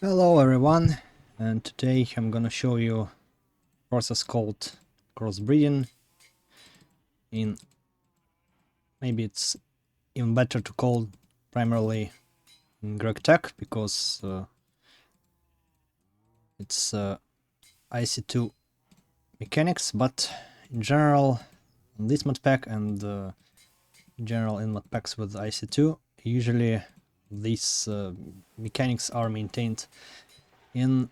Hello everyone, and today I'm gonna show you a process called crossbreeding. In maybe it's even better to call primarily in Gregtech because it's IC2 mechanics, but in general in this modpack and in general in modpacks with IC2 usually these mechanics are maintained in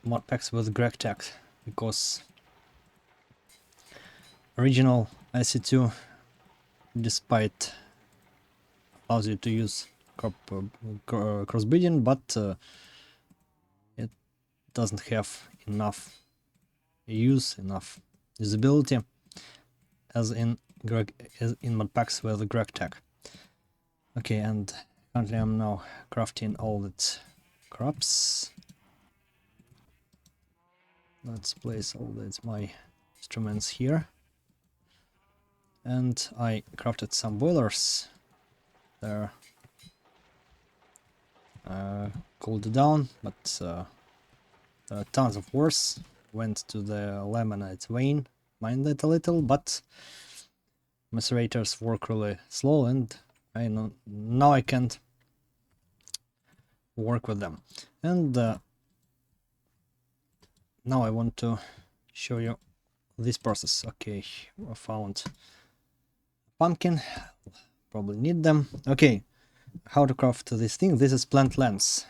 modpacks with Gregtech because original IC2, despite allows you to use crossbreeding, but it doesn't have enough usability as in modpacks with Gregtech. Okay, and currently I'm now crafting all its crops. Let's place all my instruments here. And I crafted some boilers. They're cooled down, but tons of ores went to the laminate vein, mined it a little, but macerators work really slow, and I know now I can't work with them. And now I want to show you this process. Okay, I found pumpkin, probably need them. Okay, how to craft this thing. This is plant lens.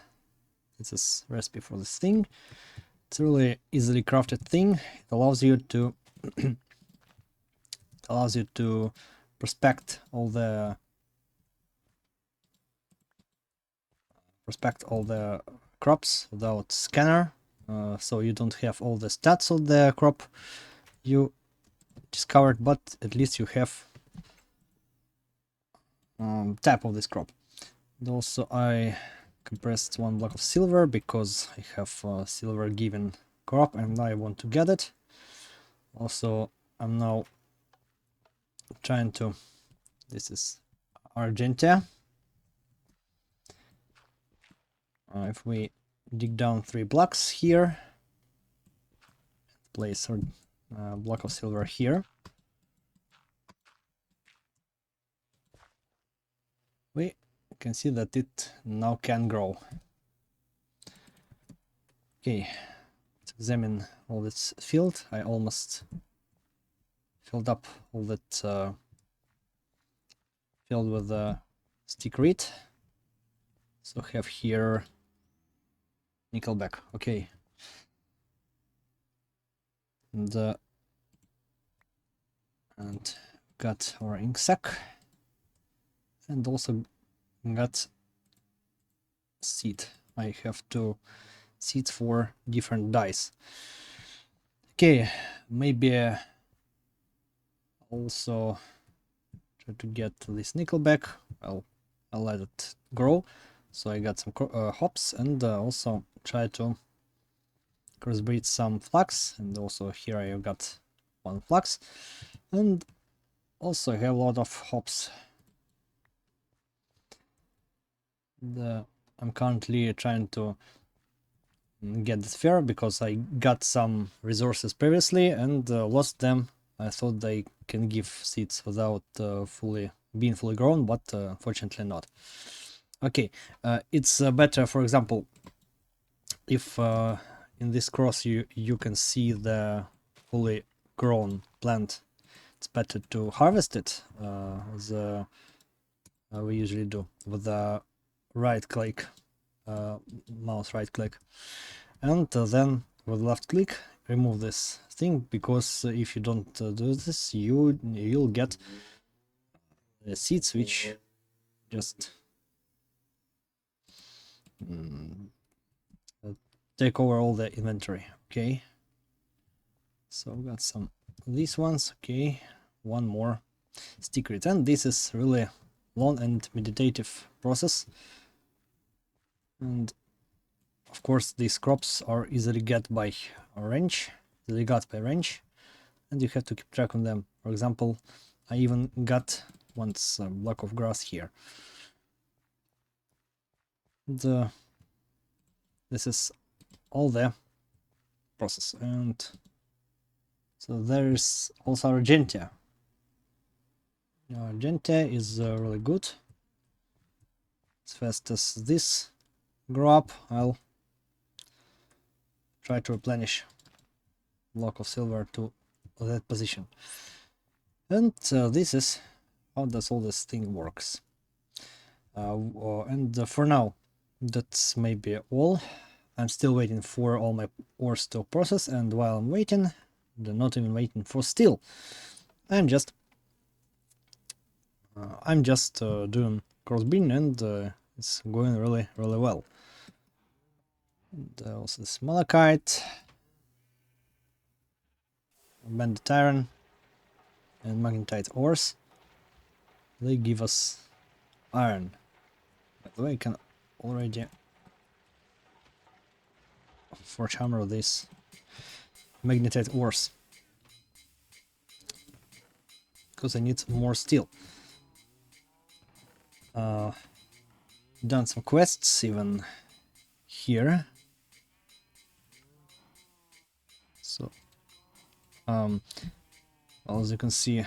This is recipe for this thing. It's a really easily crafted thing. It allows you to prospect all the crops without scanner, so you don't have all the stats of the crop you discovered, but at least you have type of this crop. And also I compressed one block of silver because I have a silver given crop and I want to get it. Also I'm now trying to, this is Argentia. If we dig down 3 blocks here, place a block of silver here, we can see that it now can grow. Okay, let's examine all this field. I almost filled up all that filled with stick reed. So I have here nickelback. Okay, and got our ink sac, and also got seed. I have 2 seeds for different dyes. Okay, maybe also try to get this nickelback. I'll let it grow. So I got some hops, and also try to crossbreed some flax, and also here I got 1 flax, and also I have a lot of hops. I'm currently trying to get this fair because I got some resources previously and lost them. I thought they can give seeds without being fully grown, but unfortunately not. Okay, it's better, for example, if in this cross you can see the fully grown plant. It's better to harvest it as we usually do with the right click, mouse right click, and then with left click remove this thing, because if you don't do this, you'll get seeds which just take over all the inventory. Okay, so we got some of these ones. Okay, 1 more stick reed, and this is really long and meditative process, and of course these crops are easily got by range, and you have to keep track on them. For example, I even got once a block of grass here. This this is all the process. And so there is also Argentia. Argentia is really good. As fast as this grow up, I'll try to replenish block of silver to that position. And this is how does all this thing works. And for now, that's maybe all. I'm still waiting for all my ores to process, and while I'm waiting, they're not even waiting for steel. I'm just doing crossbeam, and it's going really well. And also this malachite, banded iron, and magnetite ores. They give us iron. By the way, I can already forge hammer this magnetite ores because I need more steel. Done some quests even here. So well, as you can see,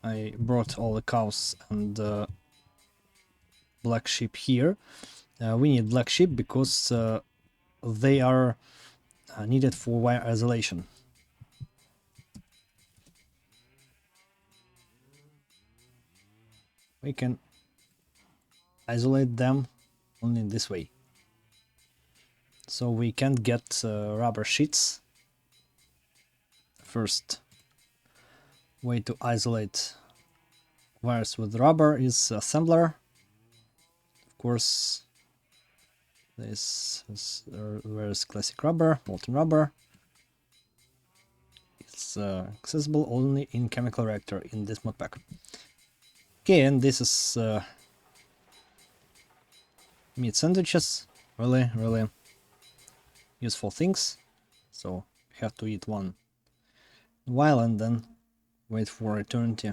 I brought all the cows and black sheep here. We need black sheep because they are needed for wire isolation. We can isolate them only in this way. So we can't get rubber sheets. First way to isolate wires with rubber is assembler. Of course, this is where's classic rubber, molten rubber. It's accessible only in chemical reactor in this mod pack. Okay, and this is meat sandwiches, really useful things. So you have to eat one while and then wait for eternity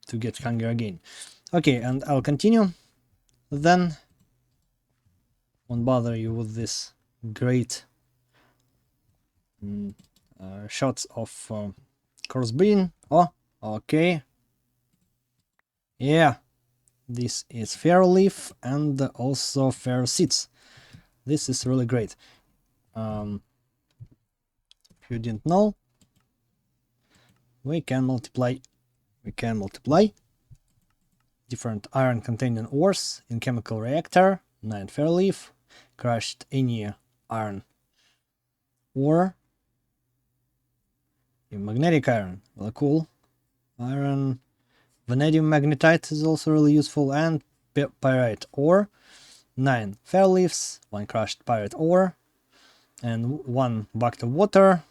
to get hungry again. Okay, and I'll continue. Then won't bother you with this great shots of crossbeam. Oh, okay. Yeah, this is fair leaf and also fair seeds. This is really great. If you didn't know, we can multiply different iron containing ores in chemical reactor, 9 fair leaf, crushed any iron ore, magnetic iron, really cool, iron, vanadium magnetite is also really useful, and pyrite ore, 9 fair leaves, 1 crushed pyrite ore, and 1 bucket of water,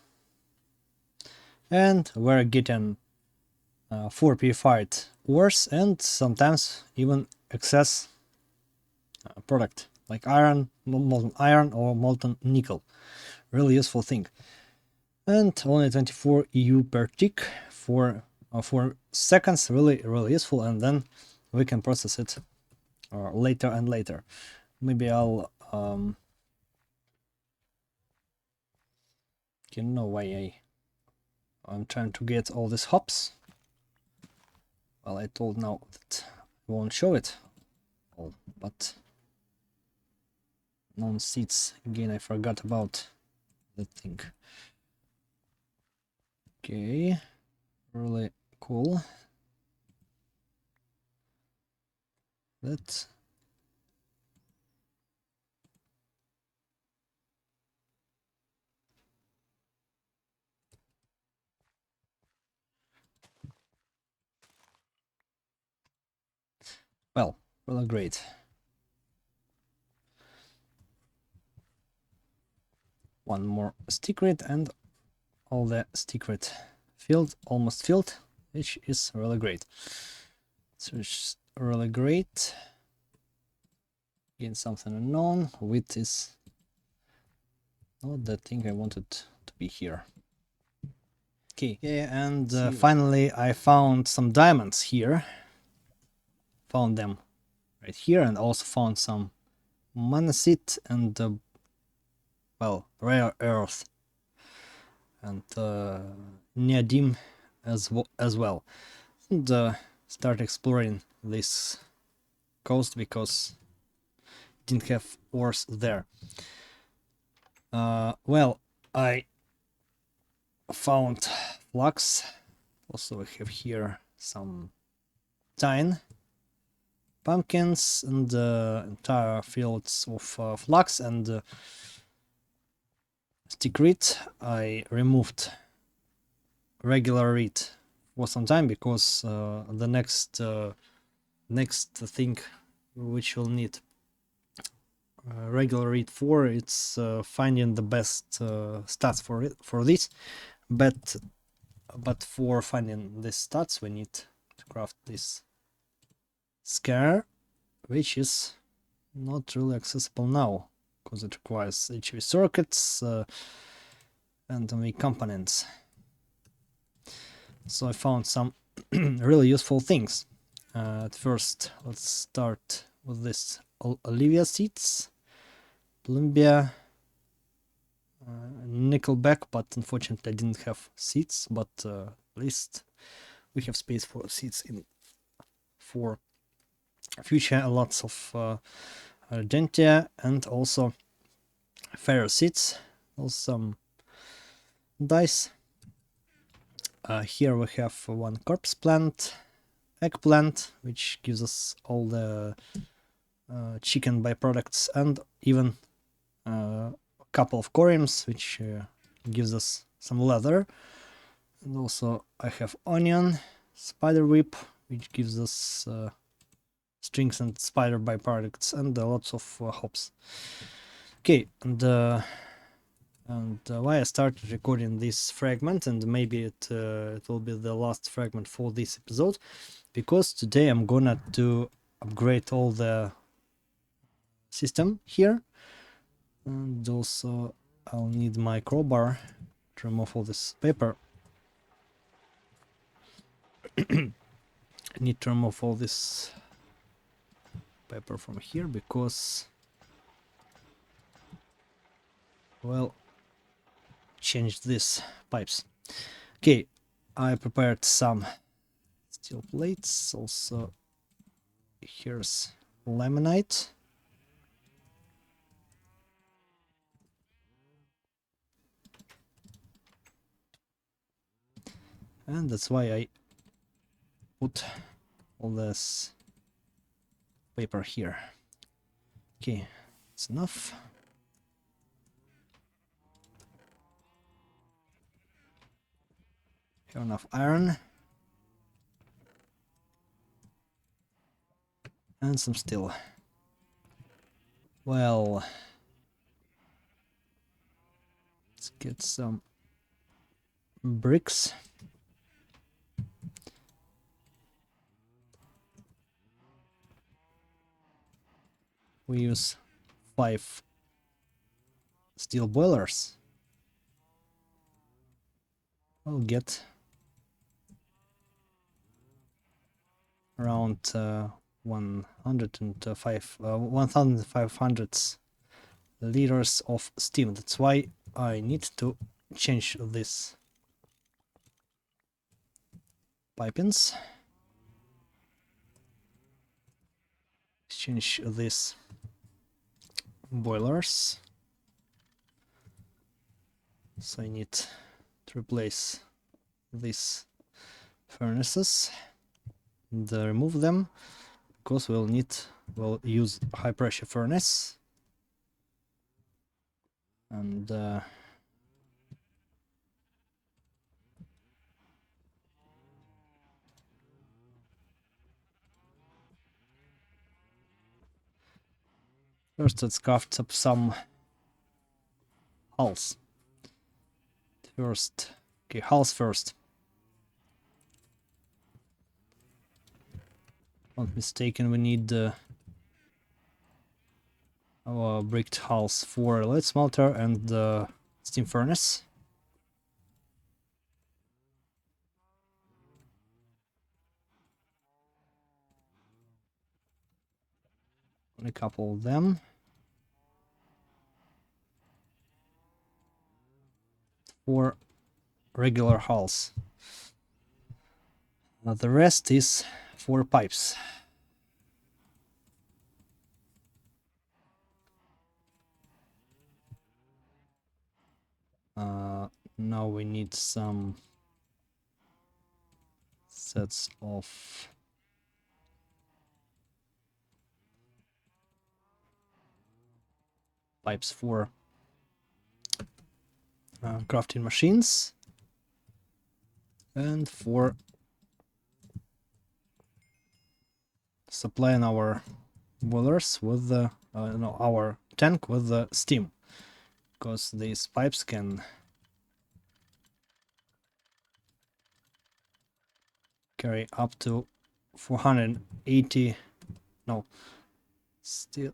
and we're getting 4 purified ores and sometimes even excess product like iron, molten iron or molten nickel. Really useful thing. And only 24 EU per tick for 4 seconds. Really useful, and then we can process it later and later. Maybe I'll you know why I'm trying to get all these hops. Well, I told now that I won't show it all, but non-seeds again, I forgot about that thing. Okay, really cool. That well, really great. One more secret and all the secret filled, almost filled, which is really great. So it's really great. Again, something unknown. Wheat is not the thing I wanted to be here. Okay, yeah, and finally I found some diamonds here. Found them right here, and also found some monasit and well, rare earth and neodymium as well. And start exploring this coast because didn't have ores there. Well, I found flux. Also, we have here some tine, pumpkins, and entire fields of flux and stick reed. I removed regular reed for some time because the next thing which we'll need regular read for it's finding the best stats for this, but for finding these stats we need to craft this scar, which is not really accessible now because it requires HV circuits and only components. So I found some really useful things. At first, let's start with this Olivia seeds, Plumbia, Nickelback, but unfortunately I didn't have seeds, but at least we have space for seeds in for future. Lots of Argentia and also ferro seeds, also some dice. Here we have one corpse plant, eggplant, which gives us all the chicken byproducts, and even a couple of coriums, which gives us some leather. And also I have onion, spider whip, which gives us strings and spider byproducts, and lots of hops. Okay, and why I started recording this fragment, and maybe it will be the last fragment for this episode, because today I'm gonna to upgrade all the system here, and also I'll need my crowbar to remove all this paper. I need to remove all this paper from here because, well, change these pipes. Okay, I prepared some steel plates. Also, here's laminate. And that's why I put all this paper here. Okay, it's enough. Have enough iron. And some steel. Well, let's get some bricks. We use 5 steel boilers. I'll get around 1,500 liters of steam. That's why I need to change this pipings. Change these boilers. So I need to replace these furnaces and remove them because we'll use high pressure furnace, and first let's craft up some hulls. Okay, hulls first. Not mistaken, we need our bricked hulls for lead smelter and the steam furnace. A couple of them. 4 regular hulls. The rest is 4 pipes. Now we need some sets of pipes for crafting machines and for supplying our boilers with the no, our tank with the steam, because these pipes can carry up to 480 no still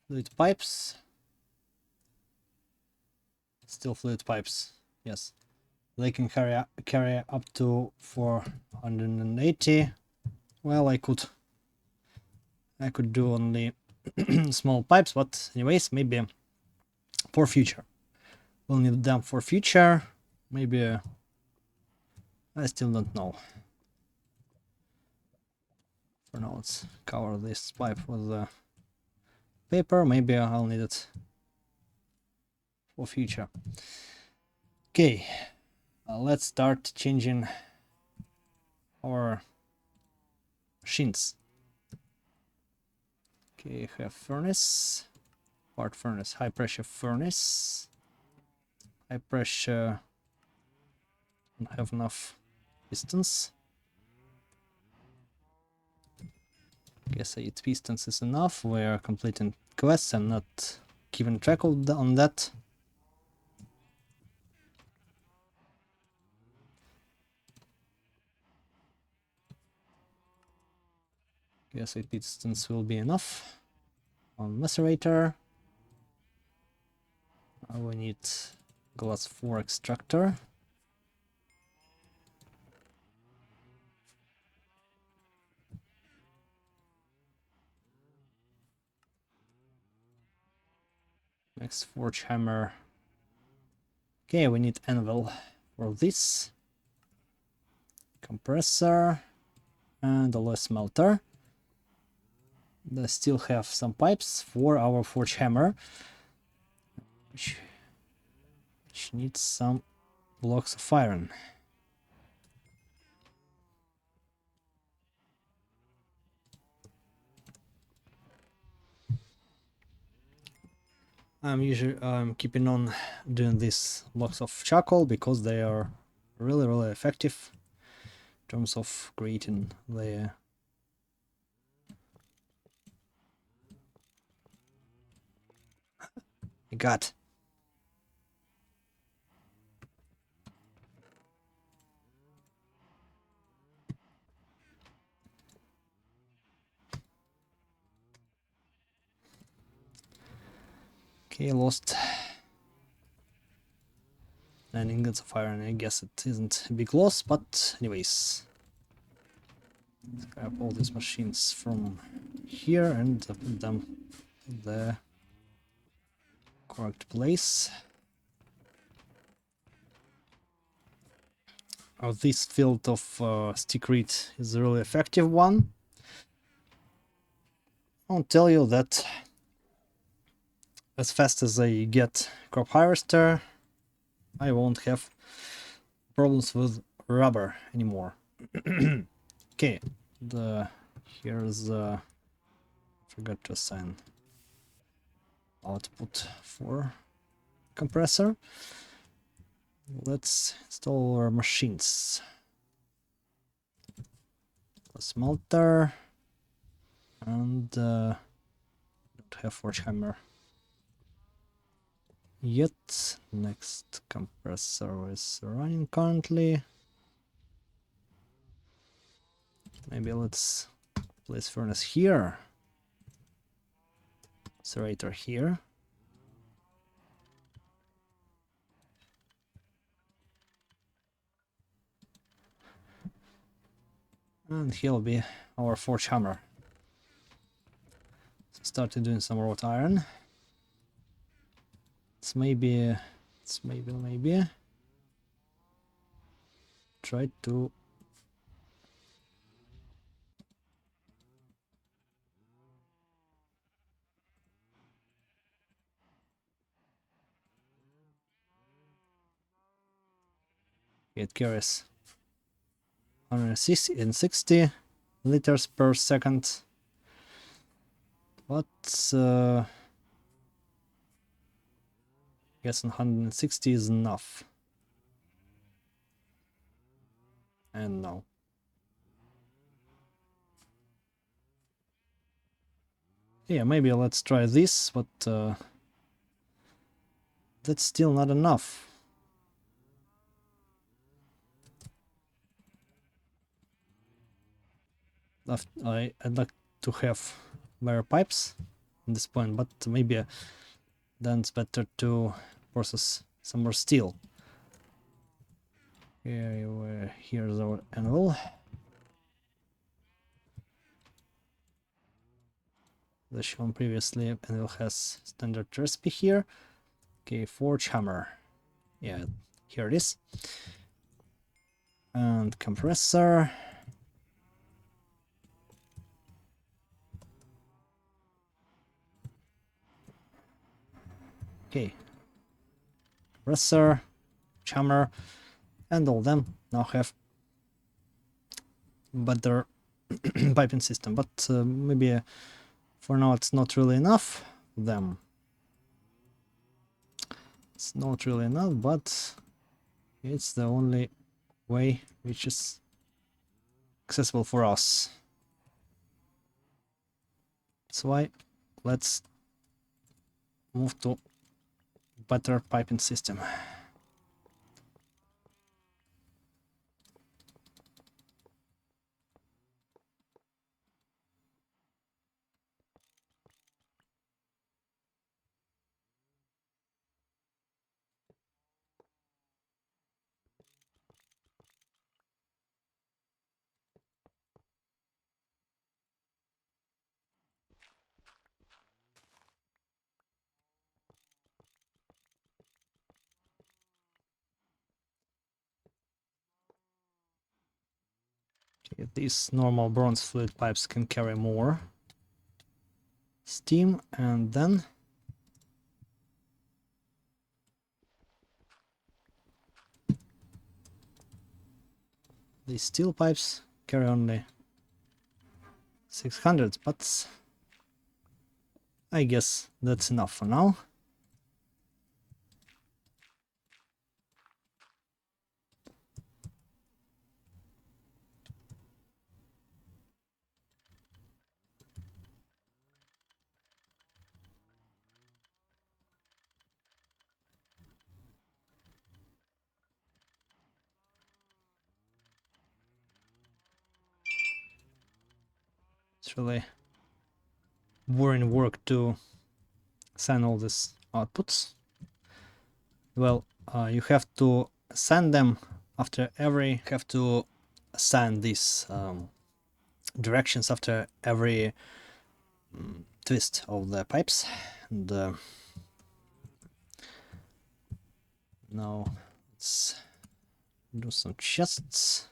fluid pipes, yes, they can carry up to 480. Well, I could do only small pipes, but anyways, maybe for future we'll need them for future. Maybe I still don't know. For now, let's cover this pipe with the paper. Maybe I'll need it for future. Okay, let's start changing our machines. Okay, have furnace, part furnace, high pressure furnace. High pressure, don't have enough pistons. Guess 8 pistons is enough. We are completing quests and not keeping track on that. Guess 8 pistons will be enough. On macerator, we need glass 4 extractor. Next, forge hammer. Okay, we need anvil for this. Compressor and a less smelter. They still have some pipes for our forge hammer, which needs some blocks of iron. I'm keeping on doing these blocks of charcoal because they are really effective in terms of creating the gut. Okay, lost 9 ingots of iron. I guess it isn't a big loss, but anyways. Let's grab all these machines from here and put them in the correct place. This field of stick reed is a really effective one. I'll tell you that as fast as I get crop harvester, I won't have problems with rubber anymore. Okay, here's forgot to assign output for compressor. Let's install our machines. A smelter and don't have forge hammer yet. Next compressor is running currently. Maybe let's place furnace here, macerator here. And he'll be our forge hammer. So started doing some wrought iron. Maybe try to get curious. 160 liters per second. But guess 160 is enough. And no. Yeah, maybe let's try this, but that's still not enough. I'd like to have better pipes at this point, but maybe then it's better to process some more steel. Here's our anvil. The shown previously, anvil has standard recipe here. Okay, forge hammer. Yeah, here it is. And compressor. Okay, compressor, hammer, and all them now have better piping system, but maybe for now it's not really enough for them. It's not really enough, but it's the only way which is accessible for us. That's why let's move to better piping system. Okay, these normal bronze fluid pipes can carry more steam, and then these steel pipes carry only 600, but I guess that's enough for now. It's really boring work to send all these outputs. Well, you have to send them after every, have to send these directions after every twist of the pipes. And now let's do some chests.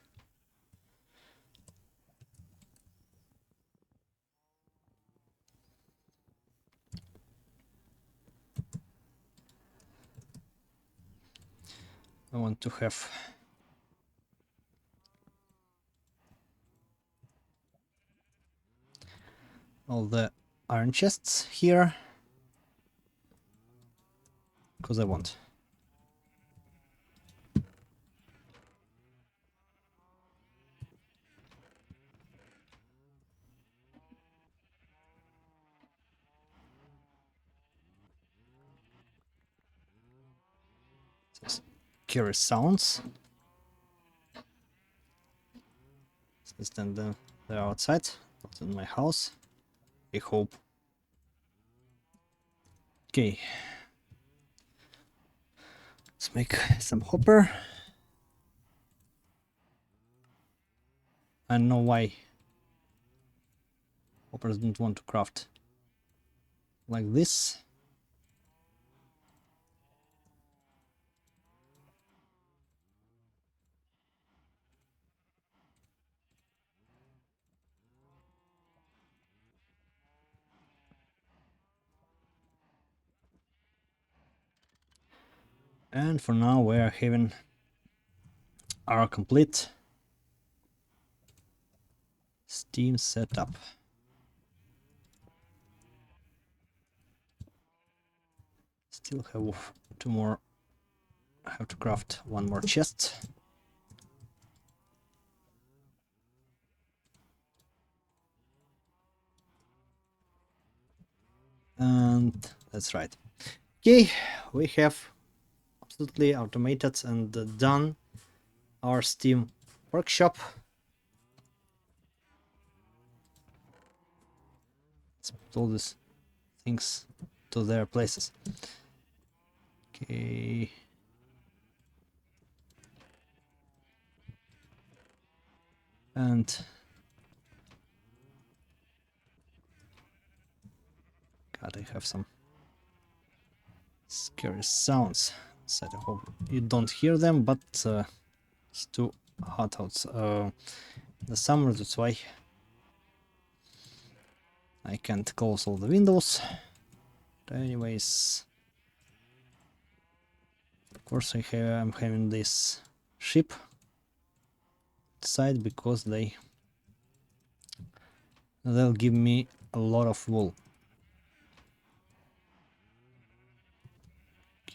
I want to have all the iron chests here, because I want. Curious sounds. Let's stand them there outside, not in my house. I hope. Okay. Let's make some hopper. I don't know why hoppers don't want to craft like this. And for now we are having our complete Steam setup. Still have two more. I have to craft one more chest. And that's right. Okay, we have absolutely automated and done our Steam workshop. Let's put all these things to their places. Okay. And God, I have some scary sounds. So I hope you don't hear them, but it's too hot out. The summer, that's why I can't close all the windows. But anyways, of course I'm having this ship side because they'll give me a lot of wool.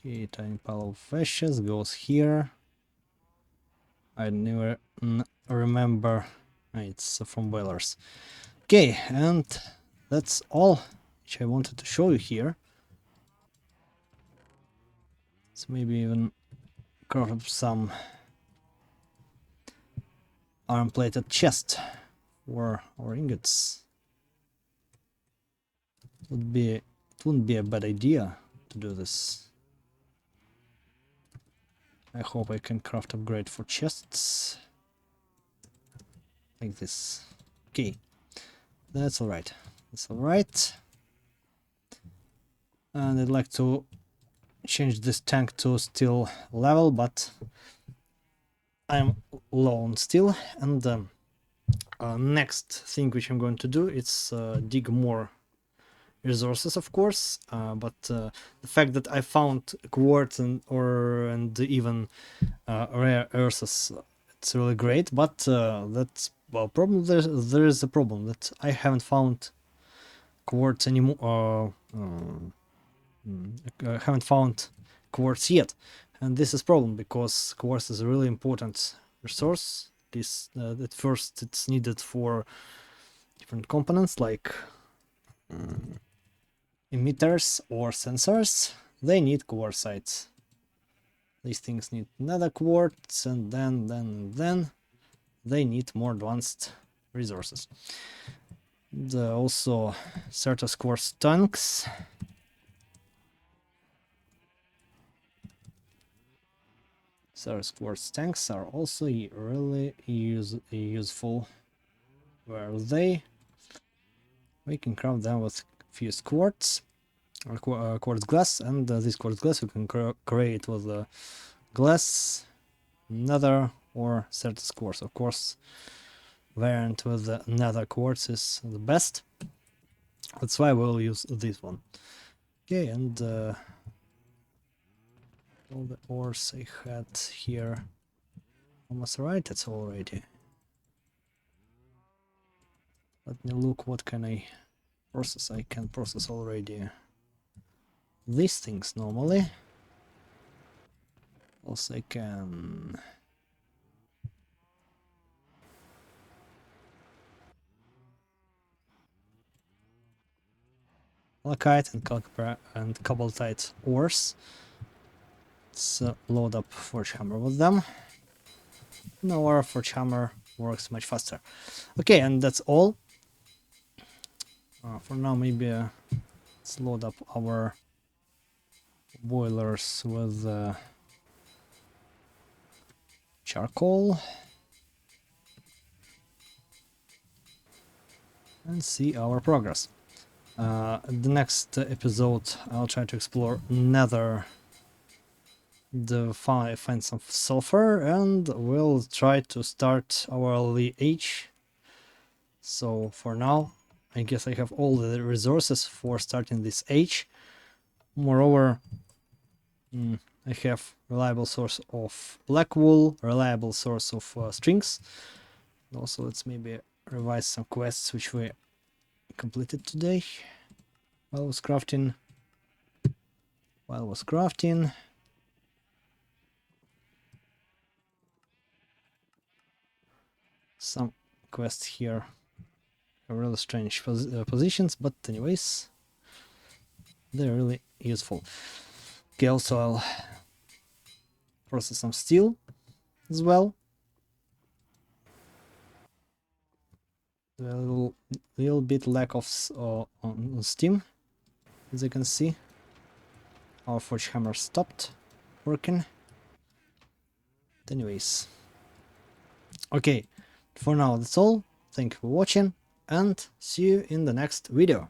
Okay, tiny pile of ashes goes here. I never remember. It's from boilers. Okay, and that's all which I wanted to show you here. So maybe even craft some iron-plated chest or ingots. It wouldn't be a bad idea to do this. I hope I can craft upgrade for chests like this. Okay, that's alright. That's alright. And I'd like to change this tank to steel level, but I'm low on steel. And next thing which I'm going to do is dig more resources, of course, but the fact that I found quartz and even rare earths, it's really great. But that's problem. There is a problem that I haven't found quartz anymore. I haven't found quartz yet, and this is problem because quartz is a really important resource. This at first it's needed for different components like emitters or sensors. They need quartzites. These things need another quartz, and then they need more advanced resources. Also Certus quartz tanks. Certus quartz tanks are also really useful. Where are they? We can craft them with fused quartz or quartz glass, and this quartz glass we can create with glass, nether, or Certus quartz. Of course, variant with the nether quartz is the best. That's why we'll use this one. Okay, and all the ores I had here. Almost right, that's already. Let me look what can I process. I can process already these things normally. Also I can malachite and cobaltite ores. Let's load up forge hammer with them. No, our forge hammer works much faster. Okay, and that's all. For now, maybe let's load up our boilers with charcoal and see our progress. The next episode, I'll try to explore Nether, find some sulfur, and we'll try to start our age. So for now, I guess I have all the resources for starting this age. Moreover, I have reliable source of black wool, reliable source of strings. Also, let's maybe revise some quests which we completed today while I was crafting. Some quests here have really strange positions, but anyways, they're really useful. Okay, also I'll process some steel as well. A little bit lack of on steam, as you can see. Our forge hammer stopped working. But anyways, okay, for now that's all. Thank you for watching and see you in the next video.